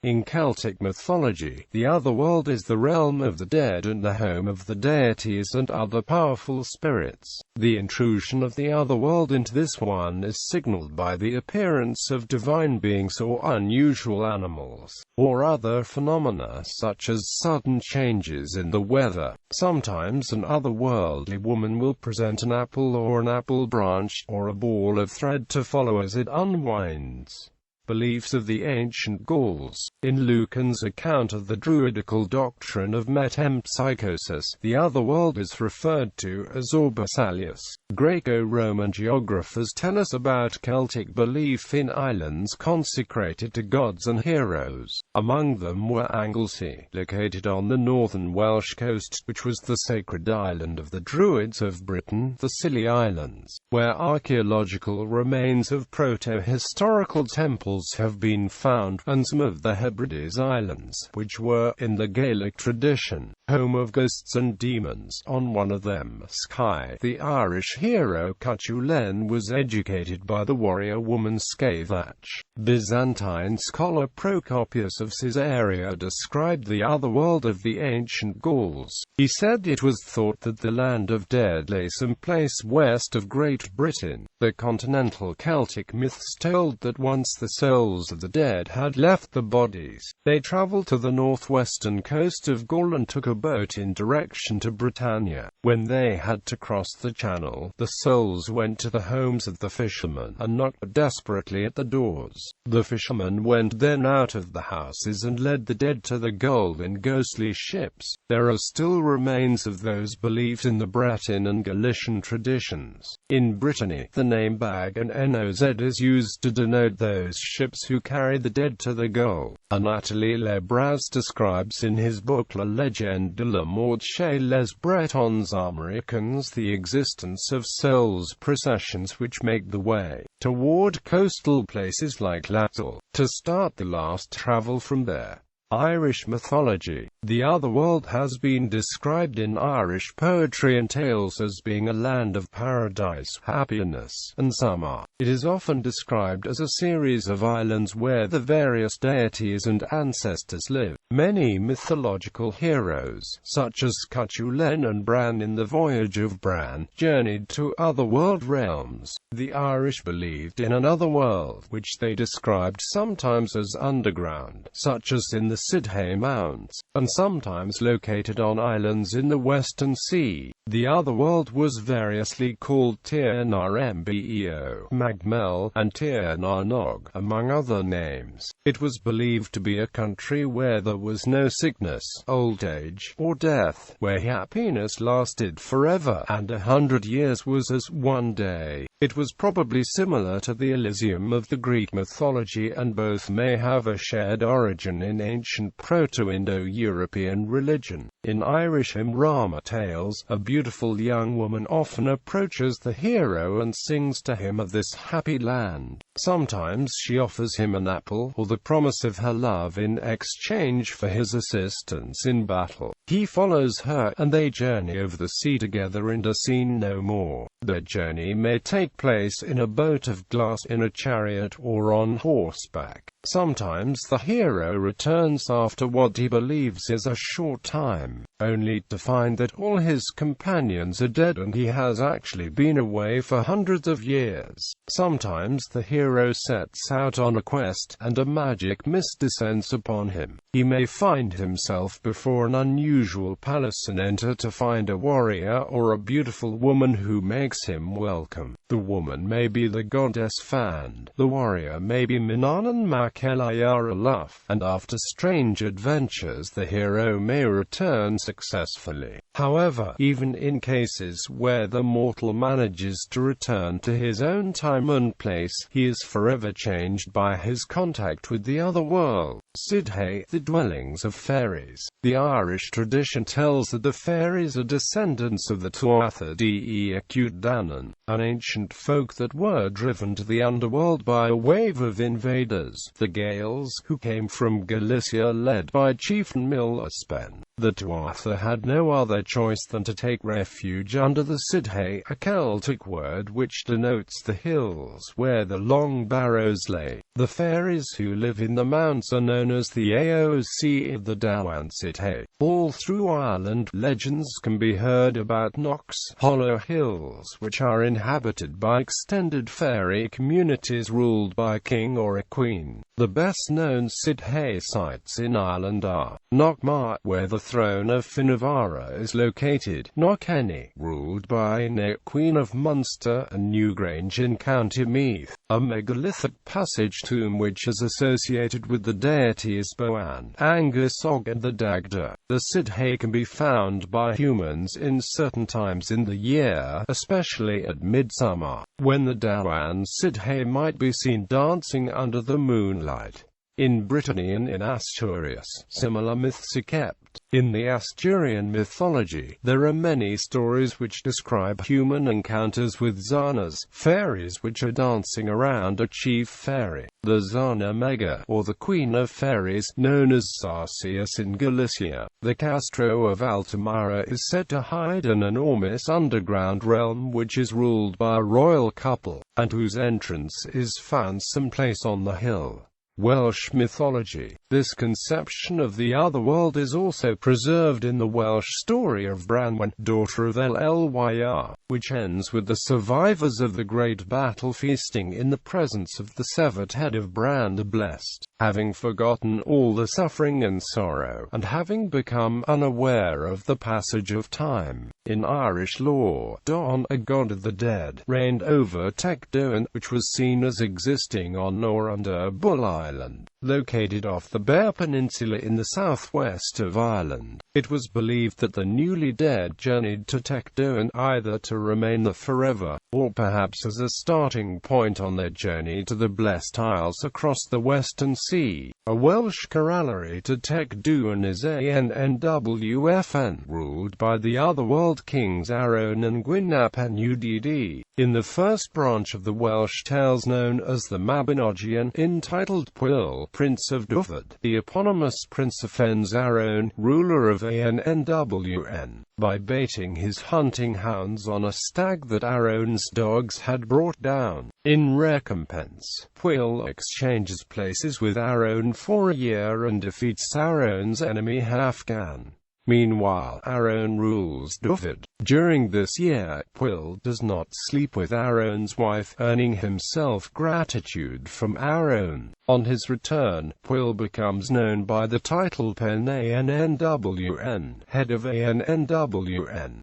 In Celtic mythology, the otherworld is the realm of the dead and the home of the deities and other powerful spirits. The intrusion of the otherworld into this one is signaled by the appearance of divine beings or unusual animals, or other phenomena such as sudden changes in the weather. Sometimes an otherworldly woman will present an apple or an apple branch, or a ball of thread to follow as it unwinds. Beliefs of the ancient Gauls. In Lucan's account of the druidical doctrine of metempsychosis, the otherworld is referred to as Orbisalius. Greco-Roman geographers tell us about Celtic belief in islands consecrated to gods and heroes. Among them were Anglesey, located on the northern Welsh coast, which was the sacred island of the Druids of Britain, the Scilly Islands, where archaeological remains of proto-historical temples have been found, and some of the Hebrides Islands, which were, in the Gaelic tradition, home of ghosts and demons. On one of them, Skye, the Irish hero Cuchulainn was educated by the warrior woman Scathach. Byzantine scholar Procopius of Caesarea described the otherworld of the ancient Gauls. He said it was thought that the land of dead lay someplace west of Great Britain. The continental Celtic myths told that once the souls of the dead had left the bodies, they travelled to the northwestern coast of Gaul and took a boat in direction to Britannia. When they had to cross the channel, the souls went to the homes of the fishermen and knocked desperately at the doors. The fishermen went then out of the houses and led the dead to the goal in ghostly ships. There are still remains of those beliefs in the Breton and Galician traditions. In Brittany, the name Bag and Noz is used to denote those ships who carry the dead to the goal. Anatole Lebras describes in his book La Légende de la Mort chez les Bretons Américains the existence of souls processions which make the way toward coastal places like Laxal, to start the last travel from there. Irish mythology. The otherworld has been described in Irish poetry and tales as being a land of paradise, happiness, and summer. It is often described as a series of islands where the various deities and ancestors live. Many mythological heroes, such as Cuchulainn and Bran in the Voyage of Bran, journeyed to otherworld realms. The Irish believed in an otherworld, which they described sometimes as underground, such as in the Sidhe Mounds, and sometimes located on islands in the Western Sea. The otherworld was variously called Tir Nar Mbeo, Magmel, and Tir Nar Nog, among other names. It was believed to be a country where there was no sickness, old age, or death, where happiness lasted forever, and 100 years was as one day. It was probably similar to the Elysium of the Greek mythology, and both may have a shared origin in ancient Proto-Indo-European religion. In Irish Imrama tales, a beautiful young woman often approaches the hero and sings to him of this happy land. Sometimes she offers him an apple, or the promise of her love in exchange for his assistance in battle. He follows her, and they journey over the sea together and are seen no more. Their journey may take place in a boat of glass, in a chariot, or on horseback. Sometimes the hero returns after what he believes is a short time, only to find that all his companions are dead and he has actually been away for hundreds of years. Sometimes the hero sets out on a quest, and a magic mist descends upon him. He may find himself before an unusual palace and enter to find a warrior or a beautiful woman who makes him welcome. The woman may be the goddess Fand, the warrior may be Minanan Makelayaraluf, and after strange adventures the hero may return successfully. However, even in cases where the mortal manages to return to his own time and place, he is forever changed by his contact with the other world. Sidhe, the Dwellings of Fairies. The Irish tradition tells that the fairies are descendants of the Tuatha-De Danann, an ancient folk that were driven to the underworld by a wave of invaders, the Gaels, who came from Galicia led by chieftain Milaspen. The Tuatha had no other choice than to take refuge under the Sidhe, a Celtic word which denotes the hills where the long barrows lay. The fairies who live in the mounts are known as the Aoc of the Dawansithe. All through Ireland, legends can be heard about Knock's Hollow Hills, which are inhabited by extended fairy communities ruled by a king or a queen. The best-known Sithe sites in Ireland are Knockmar, where the throne of Finnevara is located; Knockeny, ruled by Ine, Queen of Munster; and Newgrange in County Meath, a megalithic passage tomb which is associated with the deities Boan, Angus Og and the Dagda. The Sithe can be found by humans in certain times in the year, especially at midsummer, when the Dawan Sithe might be seen dancing under the moonlight. In Brittany and in Asturias, similar myths are kept. In the Asturian mythology, there are many stories which describe human encounters with Zanas, fairies which are dancing around a chief fairy. The Zana Mega, or the Queen of Fairies, known as Sarsius in Galicia, the Castro of Altamara, is said to hide an enormous underground realm which is ruled by a royal couple, and whose entrance is found someplace on the hill. Welsh mythology. This conception of the otherworld is also preserved in the Welsh story of Branwen, daughter of Llywr, which ends with the survivors of the great battle feasting in the presence of the severed head of Bran the Blessed, having forgotten all the suffering and sorrow, and having become unaware of the passage of time. In Irish lore, Don, a god of the dead, reigned over Tecdown, which was seen as existing on or under Bull Island, located off the Bear Peninsula in the southwest of Ireland. It was believed that the newly dead journeyed to Tecdown either to remain there forever, or perhaps as a starting point on their journey to the Blessed Isles across the Western Sea. A Welsh corollary to Tecdown is Annwfn, ruled by the otherworld kings Arwen and Gwynap and Udd. In the first branch of the Welsh tales known as the Mabinogion, entitled Pwyll, Prince of Dyfed, the eponymous prince offends Arwen, ruler of Annwn, by baiting his hunting hounds on a stag that Arwen's dogs had brought down. In recompense, Pwyll exchanges places with Arwen for a year and defeats Arwen's enemy Halfdan. Meanwhile, Arwen rules Dyfed. During this year, Pwyll does not sleep with Arwen's wife, earning himself gratitude from Arwen. On his return, Pwyll becomes known by the title Pen Annwn, head of Annwn.